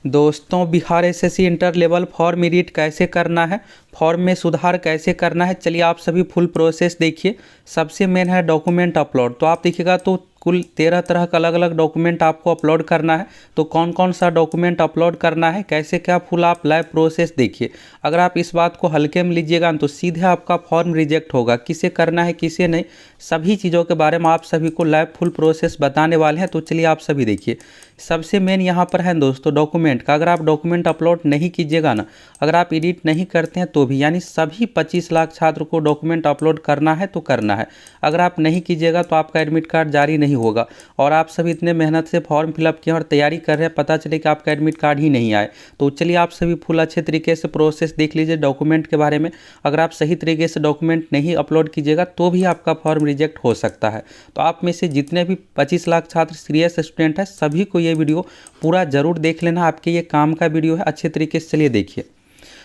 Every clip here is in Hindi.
दोस्तों, Bihar SSC inter level form edit कैसे करना है, फॉर्म में सुधार कैसे करना है, चलिए आप सभी फुल प्रोसेस देखिए। सबसे मेन है डॉक्यूमेंट अपलोड। तो आप देखिएगा तो कुल 13 तरह का अलग अलग डॉक्यूमेंट आपको अपलोड करना है। तो कौन कौन सा डॉक्यूमेंट अपलोड करना है, कैसे क्या फुल आप लाइव प्रोसेस देखिए। अगर आप इस बात को हल्के में लीजिएगा तो सीधे आपका फॉर्म रिजेक्ट होगा। किसे करना है किसे नहीं, सभी चीज़ों के बारे में आप सभी को लाइव फुल प्रोसेस बताने वाले हैं। तो चलिए आप सभी देखिए। सबसे मेन यहाँ पर है दोस्तों डॉक्यूमेंट का। अगर आप डॉक्यूमेंट अपलोड नहीं कीजिएगा ना, अगर आप एडिट नहीं करते हैं तो भी, यानी सभी 25 लाख छात्र को डॉक्यूमेंट अपलोड करना है तो करना है। अगर आप नहीं कीजिएगा तो आपका एडमिट कार्ड जारी नहीं होगा। और आप सभी इतने मेहनत से फॉर्म फिलअप किए और तैयारी कर रहे हैं, पता चले कि आपका एडमिट कार्ड ही नहीं आए। तो चलिए आप सभी फुल अच्छे तरीके से प्रोसेस देख लीजिए डॉक्यूमेंट के बारे में। अगर आप सही तरीके से डॉक्यूमेंट नहीं अपलोड कीजिएगा तो भी आपका फॉर्म रिजेक्ट हो सकता है। तो आप में से जितने भी 25 लाख छात्र सीरियस स्टूडेंट हैं, सभी को ये वीडियो पूरा जरूर देख लेना। आपके ये काम का वीडियो है, अच्छे तरीके से चलिए देखिए।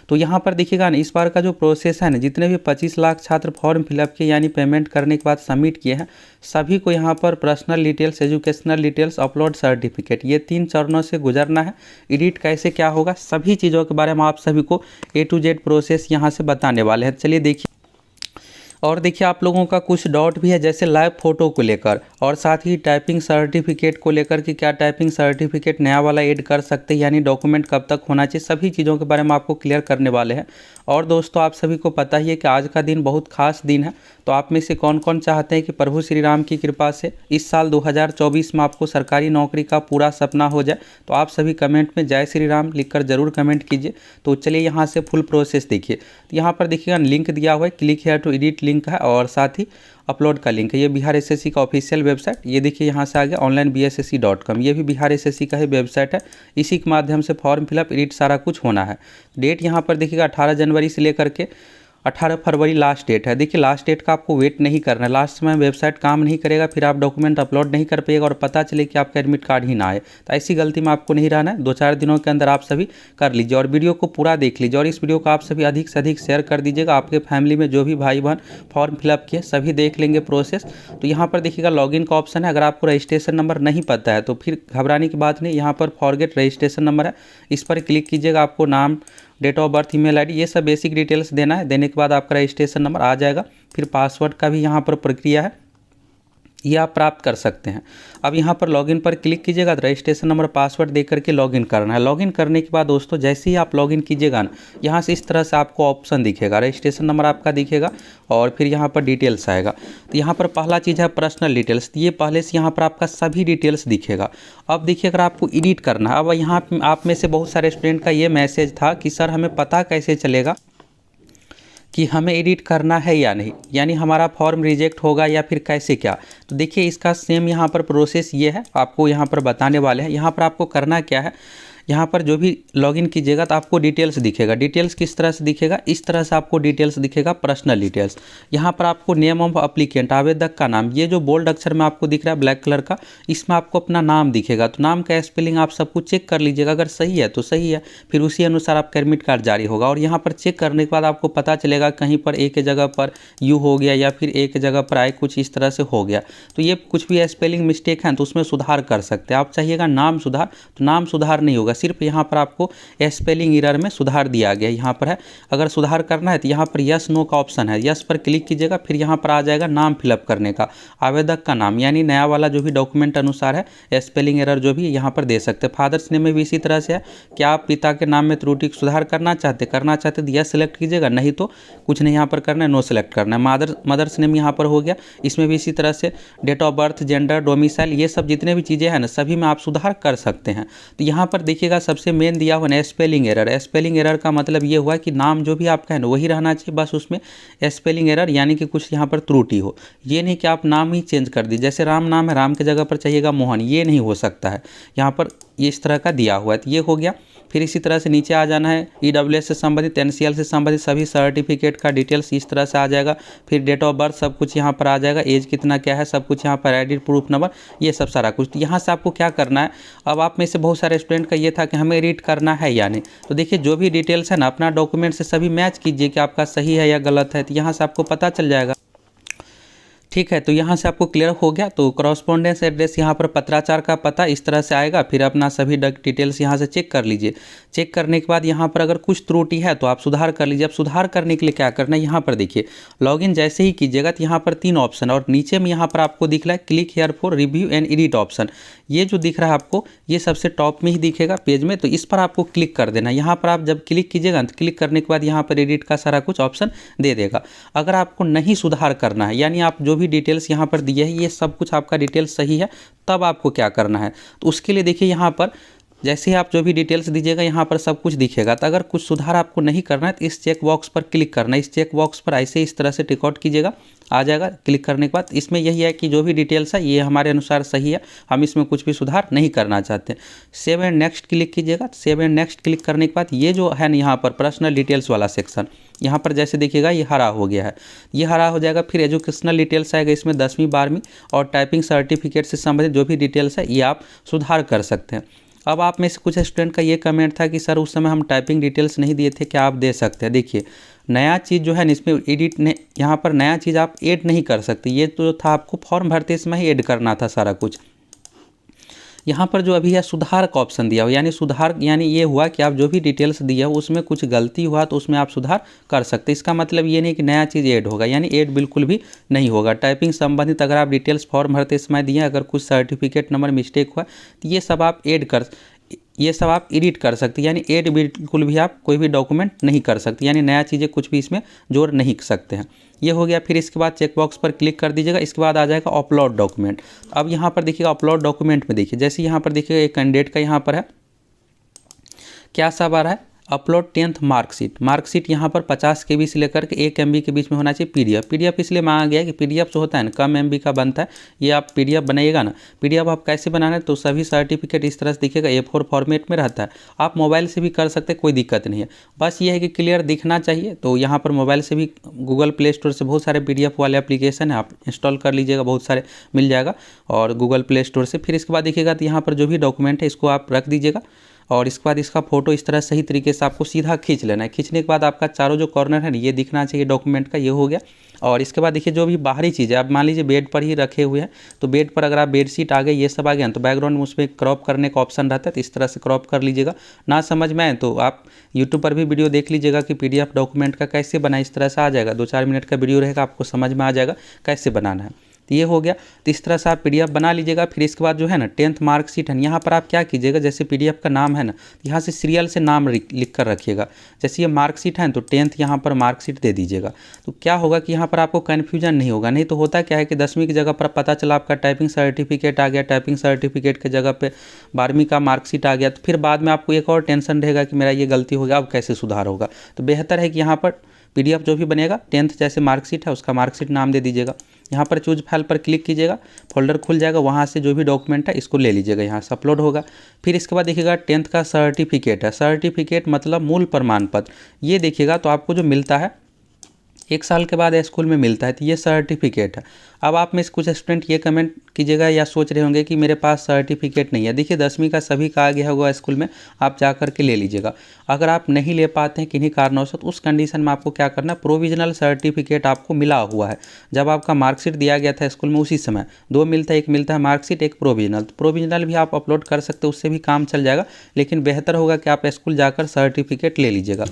तो यहाँ पर देखिएगा ना, इस बार का जो प्रोसेस है ना, जितने भी 25 लाख छात्र फॉर्म फिलअप किए यानी पेमेंट करने के बाद सबमिट किए हैं, सभी को यहाँ पर personal details, educational details, upload certificate, ये 3 चरणों से गुजरना है। एडिट कैसे क्या होगा, सभी चीज़ों के बारे में आप सभी को A to Z प्रोसेस यहाँ से बताने वाले हैं। चलिए देखिए। और देखिए आप लोगों का कुछ डाउट भी है, जैसे लाइव फोटो को लेकर और साथ ही टाइपिंग सर्टिफिकेट को लेकर कि क्या टाइपिंग सर्टिफिकेट नया वाला ऐड कर सकते हैं, यानी डॉक्यूमेंट कब तक होना चाहिए, सभी चीज़ों के बारे में आपको क्लियर करने वाले हैं। और दोस्तों आप सभी को पता ही है कि आज का दिन बहुत खास दिन है। तो आप में से कौन कौन चाहते हैं कि प्रभु श्री राम की कृपा से इस साल 2024 में आपको सरकारी नौकरी का पूरा सपना हो जाए। तो आप सभी कमेंट में जय श्री राम लिखकर जरूर कमेंट कीजिए। तो चलिए यहाँ से फुल प्रोसेस देखिए। तो यहाँ पर देखिएगा लिंक दिया हुआ है, click here to edit link है और साथ ही अपलोड का लिंक है। ये बिहार एसएससी का ऑफिशियल वेबसाइट, ये देखिए यहाँ से आ गया onlinebssc.com। ये भी बिहार एसएससी का ही वेबसाइट है। इसी के माध्यम से फॉर्म फिलअप एडिट सारा कुछ होना है। डेट यहाँ पर देखिएगा 18 जनवरी से लेकर के 18 फरवरी लास्ट डेट है। देखिए लास्ट डेट का आपको वेट नहीं करना है। लास्ट समय वेबसाइट काम नहीं करेगा, फिर आप डॉक्यूमेंट अपलोड नहीं कर पाइएगा और पता चले कि आपका एडमिट कार्ड ही ना आए। तो ऐसी गलती में आपको नहीं रहना है। 2-4 दिनों के अंदर आप सभी कर लीजिए और वीडियो को पूरा देख लीजिए। और इस वीडियो को आप सभी अधिक से अधिक शेयर कर दीजिएगा। आपके फैमिली में जो भी भाई बहन फॉर्म फिलअप किए सभी देख लेंगे प्रोसेस। तो यहाँ पर देखिएगा लॉगिन का ऑप्शन है। अगर आपको रजिस्ट्रेशन नंबर नहीं पता है तो फिर घबराने की बात नहीं, यहाँ पर फॉरगेट रजिस्ट्रेशन नंबर है, इस पर क्लिक कीजिएगा। आपको नाम, date of birth, email ID, ये सब बेसिक डिटेल्स देना है। देने के बाद आपका रजिस्ट्रेशन नंबर आ जाएगा। फिर पासवर्ड का भी यहाँ पर प्रक्रिया है, ये आप प्राप्त कर सकते हैं। अब यहाँ पर लॉगिन पर क्लिक कीजिएगा, तो रजिस्ट्रेशन नंबर, पासवर्ड दे करके लॉगिन करना है। लॉगिन करने के बाद दोस्तों जैसे ही आप लॉगिन कीजिएगा ना, यहाँ से इस तरह से आपको ऑप्शन दिखेगा, रजिस्ट्रेशन नंबर आपका दिखेगा और फिर यहाँ पर डिटेल्स आएगा। तो यहाँ पर पहला चीज़ है पर्सनल डिटेल्स। ये पहले से यहाँ पर आपका सभी डिटेल्स दिखेगा। अब देखिए अगर आपको एडिट करना है, अब यहाँ आप में से बहुत सारे स्टूडेंट का ये मैसेज था कि सर हमें पता कैसे चलेगा कि हमें एडिट करना है या नहीं, यानी हमारा फॉर्म रिजेक्ट होगा या फिर कैसे क्या। तो देखिए इसका सेम यहाँ पर प्रोसेस ये है, आपको यहाँ पर बताने वाले हैं। यहाँ पर आपको करना क्या है, यहाँ पर जो भी लॉगिन कीजिएगा तो आपको डिटेल्स दिखेगा। डिटेल्स किस तरह से दिखेगा, इस तरह से आपको डिटेल्स दिखेगा, पर्सनल डिटेल्स। यहाँ पर आपको नेम ऑफ अप्लीकेंट, आवेदक का नाम, ये जो बोल्ड अक्षर में आपको दिख रहा है ब्लैक कलर का, इसमें आपको अपना नाम दिखेगा। तो नाम का स्पेलिंग आप सब कुछ चेक कर लीजिएगा, अगर सही है तो सही है, फिर उसी अनुसार आपका एडमिट कार्ड जारी होगा। और यहाँ पर चेक करने के बाद आपको पता चलेगा कहीं पर एक जगह पर यू हो गया या फिर एक जगह पर आए कुछ इस तरह से हो गया। तो ये कुछ भी स्पेलिंग मिस्टेक है तो उसमें सुधार कर सकते हैं। आप चाहिएगा नाम सुधार, तो नाम सुधार नहीं होगा, सिर्फ यहाँ पर आपको स्पेलिंग एरर में सुधार दिया गया यहाँ पर है। अगर सुधार करना है तो यहाँ पर यस नो का ऑप्शन है, यस पर क्लिक कीजिएगा। फिर यहाँ पर आ जाएगा नाम फिलअप करने का, आवेदक का नाम, यानी नया वाला जो भी डॉक्यूमेंट अनुसार है, स्पेलिंग एरर जो भी यहाँ पर दे सकते हैं। फादर्स नेम में भी इसी तरह से है, क्या आप पिता के नाम में त्रुटि सुधार करना चाहते तो यस सेलेक्ट कीजिएगा, नहीं तो कुछ नहीं यहाँ पर करना है, नो सेलेक्ट करना है। मदर्स नेम यहाँ पर हो गया, इसमें भी इसी तरह से date of birth, gender, domicile, ये सब जितने भी चीज़ें हैं ना सभी में आप सुधार कर सकते हैं। तो यहाँ पर देखिएगा सबसे मेन दिया हुआ है स्पेलिंग एरर। स्पेलिंग एरर का मतलब ये हुआ कि नाम जो भी आपका है ना वही रहना चाहिए, बस उसमें स्पेलिंग एरर यानी कि कुछ यहाँ पर त्रुटि हो। ये नहीं कि आप नाम ही चेंज कर दीजिए, जैसे राम नाम है, राम की जगह पर चाहिएगा मोहन, ये नहीं हो सकता है। यहाँ पर ये इस तरह का दिया हुआ है, तो ये हो गया। फिर इसी तरह से नीचे आ जाना है, ईडब्ल्यूएस से संबंधित, एनसीएल से संबंधित सभी सर्टिफिकेट का डिटेल्स इस तरह से आ जाएगा। फिर डेट ऑफ बर्थ सब कुछ यहाँ पर आ जाएगा, एज कितना क्या है सब कुछ यहाँ पर, आईडी प्रूफ नंबर, ये सब सारा कुछ। तो यहाँ से आपको क्या करना है, अब आप में से बहुत सारे स्टूडेंट का ये था कि हमें एडिट करना है या नहीं। तो देखिए जो भी डिटेल्स है ना अपना डॉक्यूमेंट से सभी मैच कीजिए कि आपका सही है या गलत है, तो यहाँ से आपको पता चल जाएगा। ठीक है, तो यहाँ से आपको क्लियर हो गया। तो करस्पॉन्डेंस एड्रेस यहाँ पर पत्राचार का पता इस तरह से आएगा। फिर अपना सभी डिटेल्स यहाँ से चेक कर लीजिए। चेक करने के बाद यहाँ पर अगर कुछ त्रुटि है तो आप सुधार कर लीजिए। अब सुधार करने के लिए क्या करना है, यहाँ पर देखिए लॉगिन जैसे ही कीजिएगा तो यहाँ पर 3 ऑप्शन और नीचे में यहाँ पर आपको दिख रहा है click here for review and edit option. ये जो दिख रहा है आपको, ये सबसे टॉप में ही दिखेगा पेज में, तो इस पर आपको क्लिक कर देना। यहाँ पर आप जब क्लिक कीजिएगा तो क्लिक करने के बाद यहाँ पर एडिट का सारा कुछ ऑप्शन दे देगा। अगर आपको नहीं सुधार करना है, यानी आप जो भी डिटेल्स यहाँ पर दिए है ये सब कुछ आपका डिटेल्स सही है, तब आपको क्या करना है, तो उसके लिए देखिए यहाँ पर जैसे ही आप जो भी डिटेल्स दीजिएगा यहाँ पर सब कुछ दिखेगा। तो अगर कुछ सुधार आपको नहीं करना है तो इस चेक बॉक्स पर क्लिक करना है। इस चेक बॉक्स पर ऐसे इस तरह से टिक आउट कीजिएगा, आ जाएगा। क्लिक करने के बाद इसमें यही है कि जो भी डिटेल्स है ये हमारे अनुसार सही है, हम इसमें कुछ भी सुधार नहीं करना चाहते। सेव एंड नेक्स्ट क्लिक कीजिएगा। सेव एंड नेक्स्ट क्लिक करने के बाद ये जो है ना यहाँ पर पर्सनल डिटेल्स वाला सेक्शन, यहाँ पर जैसे देखिएगा ये हरा हो गया है, ये हरा हो जाएगा। फिर एजुकेशनल डिटेल्स आएगा, इसमें 10वीं 12वीं और टाइपिंग सर्टिफिकेट से संबंधित जो भी डिटेल्स है ये आप सुधार कर सकते हैं। अब आप में से कुछ स्टूडेंट का ये कमेंट था कि सर उस समय हम टाइपिंग डिटेल्स नहीं दिए थे, क्या आप दे सकते हैं। देखिए नया चीज़ जो है इसमें एडिट ने यहाँ पर नया चीज़ आप ऐड नहीं कर सकते। ये तो था आपको फॉर्म भरते इसमें ही ऐड करना था सारा कुछ। यहाँ पर जो अभी है सुधार का ऑप्शन दिया हो, यानी सुधार यानी ये हुआ कि आप जो भी डिटेल्स दिया हो उसमें कुछ गलती हुआ तो उसमें आप सुधार कर सकते। इसका मतलब ये नहीं कि नया चीज़ ऐड होगा, यानी ऐड बिल्कुल भी नहीं होगा। टाइपिंग संबंधित अगर आप डिटेल्स फॉर्म भरते समय दिए, अगर कुछ सर्टिफिकेट नंबर मिस्टेक हुआ तो ये सब आप एडिट कर सकते हैं। यानी ऐड बिल्कुल भी आप कोई भी डॉक्यूमेंट नहीं कर सकते, यानी नया चीज़ें कुछ भी इसमें जोड़ नहीं सकते हैं। ये हो गया। फिर इसके बाद चेकबॉक्स पर क्लिक कर दीजिएगा। इसके बाद आ जाएगा अपलोड डॉक्यूमेंट। अब यहाँ पर देखिएगा अपलोड डॉक्यूमेंट में देखिए जैसे यहाँ पर देखिएगा एक कैंडिडेट का यहाँ पर है क्या सब आ रहा है, अपलोड 10th मार्कशीट यहाँ पर 50 KB से लेकर के 1 MB के बीच में होना चाहिए। पीडीएफ इसलिए मांगा गया है कि पीडीएफ जो होता है ना कम MB का बनता है, ये आप पीडीएफ बनाइएगा ना। पीडीएफ आप कैसे बनाना है, तो सभी सर्टिफिकेट इस तरह से दिखेगा, A4 फॉर्मेट में रहता है। आप मोबाइल से भी कर सकते हैं, कोई दिक्कत नहीं है, बस ये है कि क्लियर दिखना चाहिए। तो यहाँ पर मोबाइल से भी गूगल प्ले स्टोर से बहुत सारे PDF वाले एप्लीकेशन है, आप इंस्टॉल कर लीजिएगा, बहुत सारे मिल जाएगा और गूगल प्ले स्टोर से। फिर इसके बाद देखिएगा तो यहाँ पर जो भी डॉक्यूमेंट है इसको आप रख दीजिएगा और इसके बाद इसका फोटो इस तरह सही तरीके से आपको सीधा खींच लेना है। खींचने के बाद आपका चारों जो कॉर्नर है ना ये दिखना चाहिए डॉक्यूमेंट का, ये हो गया। और इसके बाद देखिए जो भी बाहरी चीज़ है, आप मान लीजिए बेड पर ही रखे हुए हैं, तो बेड पर अगर आप बेडशीट आ गए ये सब आ गया तो बैकग्राउंड में उसमें क्रॉप करने का ऑप्शन रहता है, तो इस तरह से क्रॉप कर लीजिएगा। ना समझ में आए तो आप यूट्यूब पर भी वीडियो देख लीजिएगा कि PDF डॉक्यूमेंट का कैसे बनाए, इस तरह से आ जाएगा। 2-4 मिनट का वीडियो रहेगा, आपको समझ में आ जाएगा कैसे बनाना है। तो ये हो गया। तो इस तरह से आप PDF बना लीजिएगा। फिर इसके बाद जो है ना 10th मार्कशीट है, यहाँ पर आप क्या कीजिएगा, जैसे PDF का नाम है ना, यहाँ से सीरियल से नाम लिख कर रखिएगा। जैसे ये मार्कशीट है तो 10th यहाँ पर मार्कशीट दे दीजिएगा। तो क्या होगा कि यहाँ पर आपको कन्फ्यूजन नहीं होगा। नहीं तो होता क्या है कि 10वीं की जगह पर पता चला आपका टाइपिंग सर्टिफिकेट आ गया, टाइपिंग सर्टिफिकेट की जगह पर 12वीं का मार्कशीट आ गया, तो फिर बाद में आपको एक और टेंशन रहेगा कि मेरा ये गलती हो गया, अब कैसे सुधार होगा। तो बेहतर है कि यहाँ पर PDF जो भी बनेगा 10th जैसे मार्कशीट है उसका मार्कशीट नाम दे दीजिएगा। यहाँ पर चूज फाइल पर क्लिक कीजिएगा, फोल्डर खुल जाएगा, वहाँ से जो भी डॉक्यूमेंट है इसको ले लीजिएगा, यहाँ से अपलोड होगा। फिर इसके बाद देखिएगा 10th का सर्टिफिकेट है, सर्टिफिकेट मतलब मूल प्रमाण पत्र। ये देखिएगा तो आपको जो मिलता है 1 साल के बाद स्कूल में मिलता है, तो ये सर्टिफिकेट है। अब आप में से कुछ स्टूडेंट ये कमेंट कीजिएगा या सोच रहे होंगे कि मेरे पास सर्टिफिकेट नहीं है। देखिए 10वीं का सभी का आ गया होगा स्कूल में, आप जा कर के ले लीजिएगा। अगर आप नहीं ले पाते हैं किन्हीं कारणों से, तो उस कंडीशन में आपको क्या करना है, प्रोविजनल सर्टिफिकेट आपको मिला हुआ है। जब आपका मार्कशीट दिया गया था स्कूल में उसी समय 2 मिलता है, एक मिलता है मार्कशीट, एक प्रोविजनल। तो प्रोविजनल भी आप अपलोड कर सकते हो, उससे भी काम चल जाएगा, लेकिन बेहतर होगा कि आप स्कूल जाकर सर्टिफिकेट ले लीजिएगा।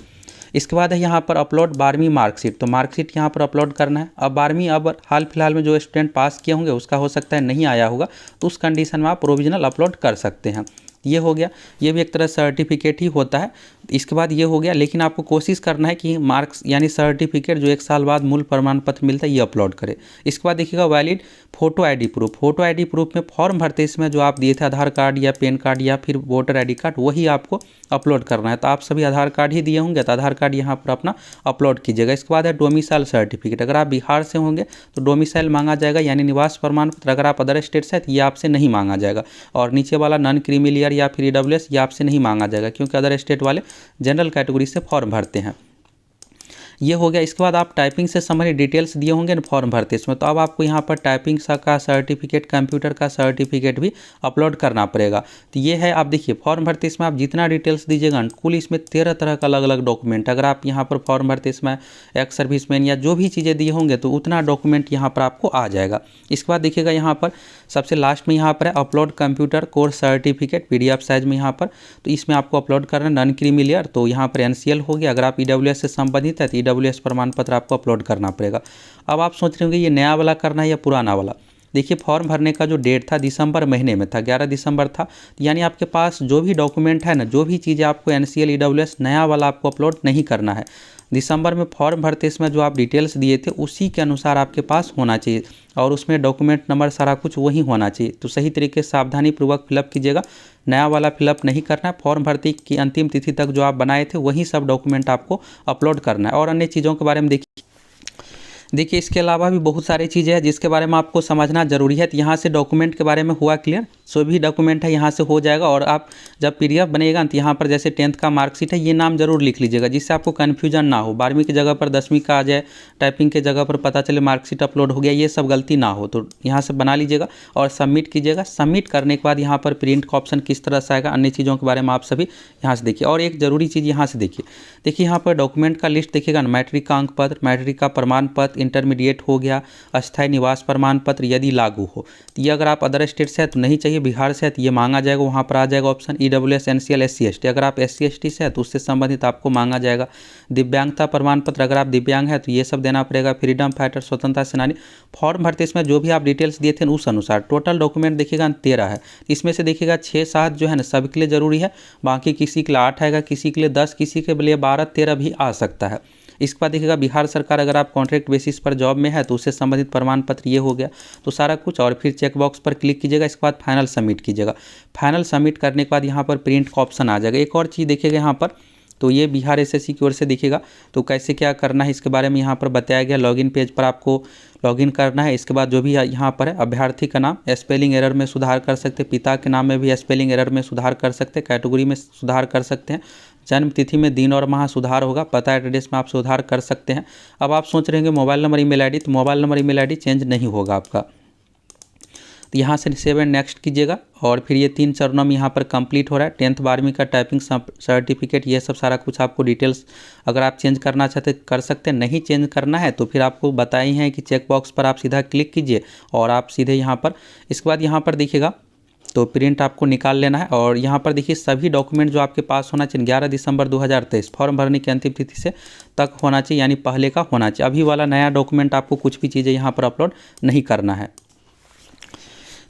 इसके बाद है यहाँ पर अपलोड 12वीं मार्कशीट, तो मार्कशीट यहाँ पर अपलोड करना है। अब 12वीं अब हाल फिलहाल में जो स्टूडेंट पास किए होंगे उसका हो सकता है नहीं आया होगा, तो उस कंडीशन में आप प्रोविजनल अपलोड कर सकते हैं। ये हो गया, ये भी एक तरह सर्टिफिकेट ही होता है। इसके बाद ये हो गया, लेकिन आपको कोशिश करना है कि मार्क्स यानी सर्टिफिकेट जो 1 साल बाद मूल प्रमाण पत्र मिलता है ये अपलोड करें। इसके बाद देखिएगा valid photo ID proof. Photo ID proof में फॉर्म भरते इसमें जो आप दिए थे आधार कार्ड या पैन कार्ड या फिर वोटर ID कार्ड, वही आपको अपलोड करना है। तो आप सभी आधार कार्ड ही दिए होंगे तो आधार कार्ड यहाँ पर अपना अपलोड कीजिएगा। इसके बाद है डोमिसाइल सर्टिफिकेट। अगर आप बिहार से होंगे तो डोमिसाइल मांगा जाएगा, यानी निवास प्रमाण पत्र। अगर आप अदर स्टेट से है तो ये आपसे नहीं मांगा जाएगा। और नीचे वाला नॉन क्रीमिलियर या फिर EWS ये आपसे नहीं मांगा जाएगा, क्योंकि अदर स्टेट वाले जनरल कैटेगरी से फॉर्म भरते हैं। ये हो गया। इसके बाद आप टाइपिंग से संबंधित डिटेल्स दिए होंगे ना फॉर्म भरते इसमें, तो अब आपको यहाँ पर टाइपिंग का सर्टिफिकेट, कंप्यूटर का सर्टिफिकेट भी अपलोड करना पड़ेगा। तो ये है, आप देखिए फॉर्म भरते इसमें आप जितना डिटेल्स दीजिएगा, कुल इसमें 13 तरह का अलग अलग डॉक्यूमेंट, अगर आप यहाँ पर फॉर्म भरते इसमें एक्स सर्विसमैन या जो भी चीज़ें दिए होंगे तो उतना डॉक्यूमेंट यहाँ पर आपको आ जाएगा। इसके बाद देखिएगा यहाँ पर सबसे लास्ट में यहाँ पर है upload computer course certificate PDF size में यहाँ पर, तो इसमें आपको अपलोड करना है नॉन क्रीमी लेयर, तो यहाँ पर NCL हो गया। अगर आप EWS से संबंधित है तो EWS प्रमाण पत्र आपको अपलोड करना पड़ेगा। अब आप सोच रहे होंगे ये नया वाला करना है या पुराना वाला। देखिए फॉर्म भरने का जो डेट था दिसंबर महीने में था, 11 दिसंबर था, यानी आपके पास जो भी डॉक्यूमेंट है ना, जो भी चीज़ें आपको NCL EWS नया वाला आपको अपलोड नहीं करना है। दिसंबर में फॉर्म भरते इसमें जो आप डिटेल्स दिए थे उसी के अनुसार आपके पास होना चाहिए, और उसमें डॉक्यूमेंट नंबर सारा कुछ वही होना चाहिए। तो सही तरीके से सावधानीपूर्वक फिलअप कीजिएगा, नया वाला फिलअप नहीं करना है। फॉर्म भरती की अंतिम तिथि तक जो आप बनाए थे वही सब डॉक्यूमेंट आपको अपलोड करना है। और अन्य चीज़ों के बारे में देखिए इसके अलावा भी बहुत सारी चीज़ें हैं जिसके बारे में आपको समझना जरूरी है। तो यहाँ से डॉक्यूमेंट के बारे में हुआ क्लियर, जो भी डॉक्यूमेंट है यहाँ से हो जाएगा। और आप जब PDF बनेगा तो यहाँ पर जैसे 10th का मार्कशीट है ये नाम जरूर लिख लीजिएगा, जिससे आपको कन्फ्यूजन ना हो। 12वीं की जगह पर 10वीं का आ जाए, टाइपिंग के जगह पर पता चले मार्कशीट अपलोड हो गया, ये सब गलती ना हो। तो यहाँ से बना लीजिएगा और सबमिट कीजिएगा। सबमिट करने के बाद यहाँ पर प्रिंट का ऑप्शन किस तरह से आएगा, अन्य चीज़ों के बारे में आप सभी यहाँ से देखिए। और एक जरूरी चीज़ यहाँ से देखिए यहाँ पर डॉक्यूमेंट का लिस्ट देखिएगा ना, मैट्रिक का अंक पत्र, मैट्रिक का प्रमाण पत्र, इंटरमीडिएट हो गया, अस्थायी निवास प्रमाण पत्र यदि लागू हो। तो ये अगर आप अदर स्टेट से है तो नहीं चाहिए, बिहार से है तो ये मांगा जाएगा, वहाँ पर आ जाएगा option EWS NCL SC ST। अगर आप SC ST से है तो उससे संबंधित आपको मांगा जाएगा। दिव्यांगता प्रमाण पत्र, अगर आप दिव्यांग है तो ये सब देना पड़ेगा। फ्रीडम फाइटर, स्वतंत्रता सेनानी। फॉर्म भरते इसमें जो भी आप डिटेल्स दिए थे उस अनुसार टोटल डॉक्यूमेंट देखिएगा 13 है। इसमें से देखिएगा 6-7 जो है ना सबके लिए ज़रूरी है, बाकी किसी के लिए 8 आएगा, किसी के लिए 10, किसी के लिए 12-13 भी आ सकता है। इसके बाद देखिएगा बिहार सरकार, अगर आप कॉन्ट्रैक्ट बेसिस पर जॉब में है तो उससे संबंधित प्रमाण पत्र ये हो गया। तो सारा कुछ, और फिर चेक बॉक्स पर क्लिक कीजिएगा। इसके बाद फाइनल सबमिट कीजिएगा। फाइनल सबमिट करने के बाद यहाँ पर प्रिंट का ऑप्शन आ जाएगा। एक और चीज़ देखिएगा यहाँ पर, तो ये बिहार SSC की ओर से दिखेगा, तो कैसे क्या करना है इसके बारे में यहाँ पर बताया गया। लॉगिन पेज पर आपको लॉगिन करना है। इसके बाद जो भी यहाँ पर है, अभ्यर्थी का नाम स्पेलिंग एरर में सुधार कर सकते हैं, पिता के नाम में भी स्पेलिंग एरर में सुधार कर सकते हैं, कैटेगरी में सुधार कर सकते हैं, जन्म तिथि में दिन और माह सुधार होगा, पता एड्रेस में आप सुधार कर सकते हैं। अब आप सोच रहे हैं मोबाइल नंबर email ID, तो mobile number email ID change नहीं होगा आपका। तो यहाँ से सेव एंड नेक्स्ट कीजिएगा। और फिर ये 3 चरणों में यहाँ पर कंप्लीट हो रहा है। 10th 12वीं का टाइपिंग सर्टिफिकेट, ये सब सारा कुछ आपको डिटेल्स अगर आप चेंज करना चाहते कर सकते हैं। नहीं चेंज करना है तो फिर आपको बताई हैं कि चेक बॉक्स पर आप सीधा क्लिक कीजिए और आप सीधे यहाँ पर, इसके बाद यहाँ पर देखिएगा तो प्रिंट आपको निकाल लेना है। और यहाँ पर देखिए सभी डॉक्यूमेंट जो आपके पास होना चाहिए 11 दिसंबर 2023 फॉर्म भरने की अंतिम तिथि से तक होना चाहिए, यानी पहले का होना चाहिए। अभी वाला नया डॉक्यूमेंट आपको कुछ भी चीज़ें यहाँ पर अपलोड नहीं करना है।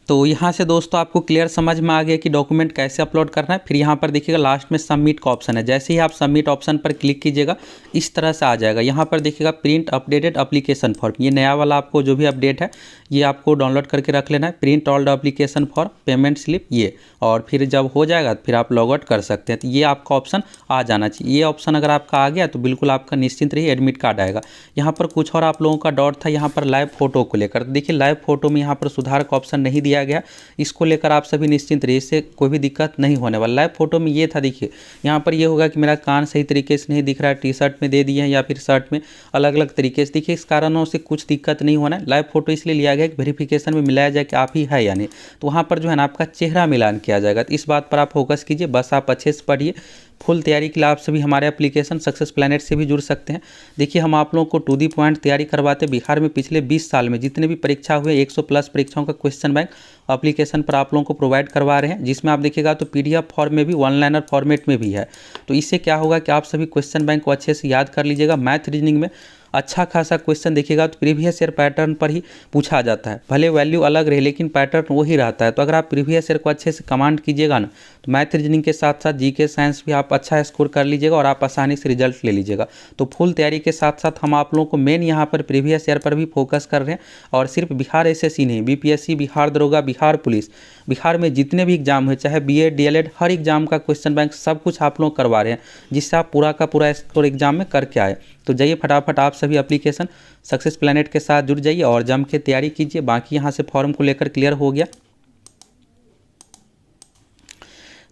तो यहाँ से दोस्तों आपको क्लियर समझ में आ गया कि डॉक्यूमेंट कैसे अपलोड करना है। फिर यहाँ पर देखिएगा लास्ट में सबमिट का ऑप्शन है। जैसे ही आप सबमिट ऑप्शन पर क्लिक कीजिएगा इस तरह से आ जाएगा। यहाँ पर देखिएगा प्रिंट अपडेटेड एप्लीकेशन फॉर्म, ये नया वाला आपको जो भी अपडेट है ये आपको डाउनलोड करके रख लेना है। Print old application for payment slip ये, और फिर जब हो जाएगा फिर आप लॉग आउट कर सकते हैं। तो ये आपका ऑप्शन आ जाना चाहिए। ये ऑप्शन अगर आपका आ गया तो बिल्कुल आपका निश्चिंत रहिए एडमिट कार्ड आएगा। यहाँ पर कुछ और आप लोगों का डाउट था यहाँ पर लाइव फोटो को लेकर। देखिए लाइव फोटो में यहाँ पर सुधार का ऑप्शन नहीं दिया गया, इसको लेकर आप सभी निश्चिंत रहिए, इससे कोई भी दिक्कत नहीं होने वाला। लाइव फोटो में ये था, देखिए यहाँ पर ये होगा कि मेरा कान सही तरीके से नहीं दिख रहा है, टी-शर्ट में दे दिए हैं या फिर शर्ट में अलग अलग तरीके से देखिए, इस कारणों से कुछ दिक्कत नहीं होना है। लाइव फोटो इसलिए लिया गया कि वेरिफिकेशन में मिलाया जाए कि आप ही है या नहीं, तो वहाँ पर जो है ना आपका चेहरा मिलान किया जाएगा। तो इस बात पर आप फोकस कीजिए, बस आप अच्छे से पढ़िए। फुल तैयारी के लिए आप सभी हमारे एप्लीकेशन सक्सेस प्लैनेट से भी जुड़ सकते हैं। देखिए हम आप लोगों को टू दी पॉइंट तैयारी करवाते। बिहार में पिछले 20 साल में जितने भी परीक्षा हुए 100+ परीक्षाओं का क्वेश्चन बैंक एप्लीकेशन पर आप लोगों को प्रोवाइड करवा रहे हैं, जिसमें आप देखिएगा तो PDF फॉर्म में भी, वन लाइनर फॉर्मेट में भी है। तो इससे क्या होगा कि आप सभी क्वेश्चन बैंक को अच्छे से याद कर लीजिएगा। मैथ रीजनिंग में अच्छा खासा क्वेश्चन देखिएगा तो प्रीवियस ईयर पैटर्न पर ही पूछा जाता है, भले वैल्यू अलग रहे लेकिन पैटर्न वही रहता है। तो अगर आप प्रीवियस ईयर को अच्छे से कमांड कीजिएगा ना तो मैथ रीजनिंग के साथ साथ GK साइंस भी आप अच्छा स्कोर कर लीजिएगा और आप आसानी से रिजल्ट ले लीजिएगा। तो फुल तैयारी के साथ साथ हम आप लोगों को मेन यहाँ पर प्रीवियस ईयर पर भी फोकस कर रहे हैं। और सिर्फ बिहार SSC नहीं, BPSC, बिहार दरोगा, बिहार पुलिस, बिहार में जितने भी एग्जाम हुए चाहे BEd DLEd हर एग्जाम का क्वेश्चन बैंक सब कुछ आप लोग करवा रहे हैं, जिससे आप पूरा का पूरा स्कोर एग्जाम में करके आए। तो जाइए फटाफट आप सभी एप्लीकेशन सक्सेस प्लैनेट के साथ जुड़ जाइए और जम के तैयारी कीजिए। बाकी यहाँ से फॉर्म को लेकर क्लियर हो गया।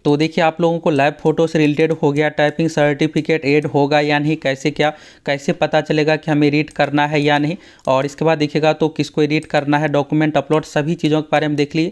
तो देखिए आप लोगों को लैब फोटो से रिलेटेड हो गया, टाइपिंग सर्टिफिकेट ऐड होगा या नहीं, कैसे पता चलेगा कि हमें एडिट करना है या नहीं, और इसके बाद देखिएगा तो किसको एडिट करना है, डॉक्यूमेंट अपलोड, सभी चीज़ों के बारे में देख लीजिए।